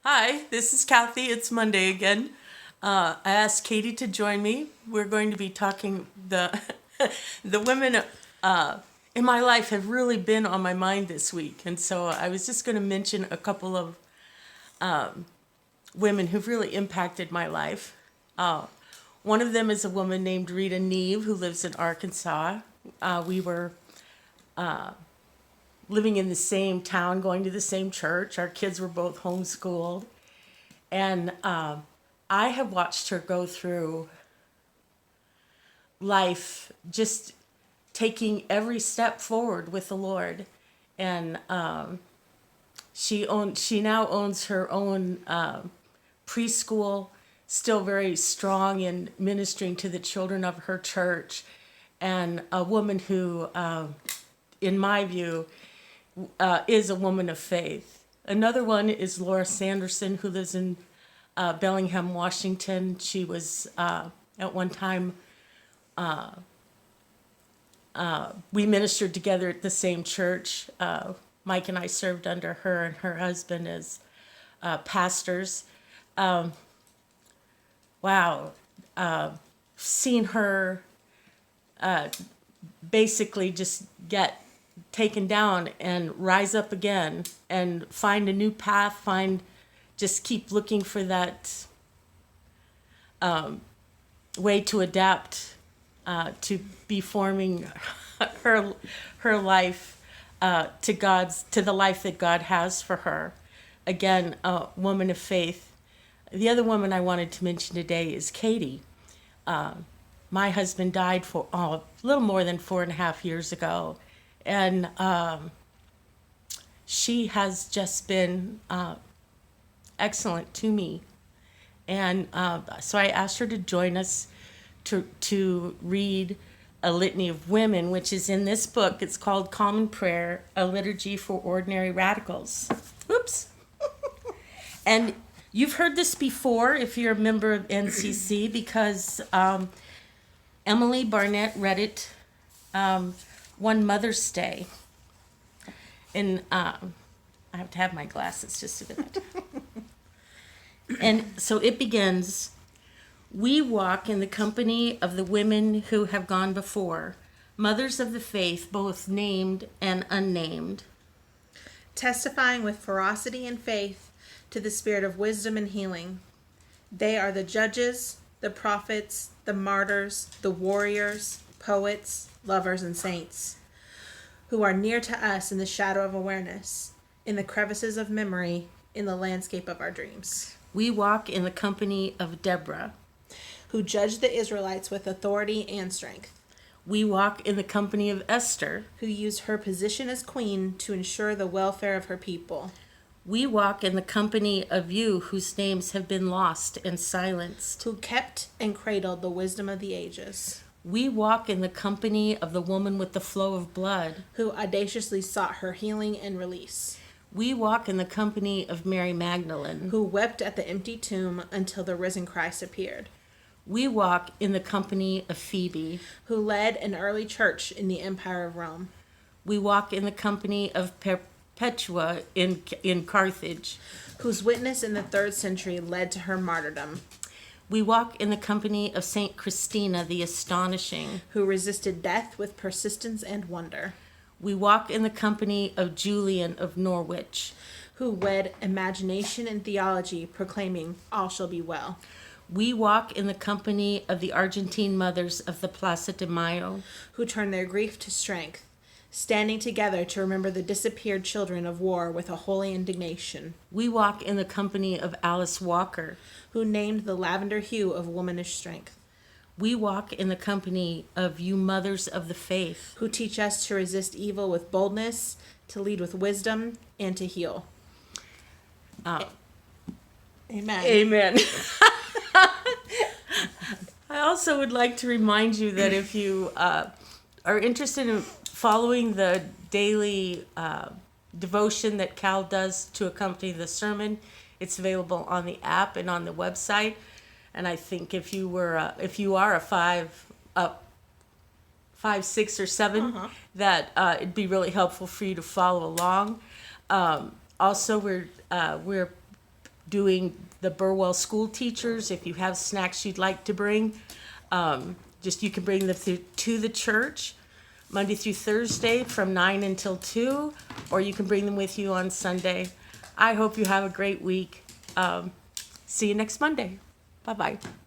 Hi, this is Kathy. It's Monday again. I asked Katie to join me. We're going to be talking the women in my life have really been on my mind this week, and so I was just going to mention a couple of women who've really impacted my life. One of them is a woman named Rita Neve who lives in Arkansas. We were living in the same town, going to the same church. Our kids were both homeschooled. And I have watched her go through life just taking every step forward with the Lord. And she now owns her own preschool, still very strong in ministering to the children of her church, and a woman who, in my view, is a woman of faith. Another one is Laura Sanderson, who lives in Bellingham, Washington. She was at one time, we ministered together at the same church. Mike and I served under her and her husband as pastors. Wow. Seen her basically just get taken down and rise up again and find a new path, just keep looking for that way to adapt, to be forming her life to the life that God has for her. Again, a woman of faith. The other woman I wanted to mention today is Katie. My husband died for a little more than 4.5 years ago, and she has just been excellent to me. And so I asked her to join us to read a litany of women, which is in this book. It's called Common Prayer, a Liturgy for Ordinary Radicals. Oops. And you've heard this before if you're a member of NCC, because Emily Barnett read it one Mother's Day. And I have to have my glasses just a minute. And so it begins, "We walk in the company of the women who have gone before, mothers of the faith, both named and unnamed, testifying with ferocity and faith to the spirit of wisdom and healing. They are the judges, the prophets, the martyrs, the warriors, poets, lovers, and saints, who are near to us in the shadow of awareness, in the crevices of memory, in the landscape of our dreams. We walk in the company of Deborah, who judged the Israelites with authority and strength. We walk in the company of Esther, who used her position as queen to ensure the welfare of her people. We walk in the company of you whose names have been lost and silenced, who kept and cradled the wisdom of the ages. We walk in the company of the woman with the flow of blood, who audaciously sought her healing and release. We walk in the company of Mary Magdalene, who wept at the empty tomb until the risen Christ appeared. We walk in the company of Phoebe, who led an early church in the Empire of Rome. We walk in the company of Perpetua in Carthage, whose witness in the 3rd century led to her martyrdom. We walk in the company of Saint Christina the Astonishing, who resisted death with persistence and wonder. We walk in the company of Julian of Norwich, who wed imagination and theology, proclaiming, all shall be well. We walk in the company of the Argentine mothers of the Plaza de Mayo, who turn their grief to strength, standing together to remember the disappeared children of war with a holy indignation. We walk in the company of Alice Walker, who named the lavender hue of womanish strength. We walk in the company of you mothers of the faith, who teach us to resist evil with boldness, to lead with wisdom, and to heal. Amen. Amen. I also would like to remind you that if you are interested in following the daily devotion that Cal does to accompany the sermon, it's available on the app and on the website. And I think if you are a 5, 6, or 7, that it'd be really helpful for you to follow along. Also, we're doing the Burwell school teachers. If you have snacks you'd like to bring, just you can bring them to the church Monday through Thursday from 9 until 2, or you can bring them with you on Sunday. I hope you have a great week. See you next Monday. Bye-bye.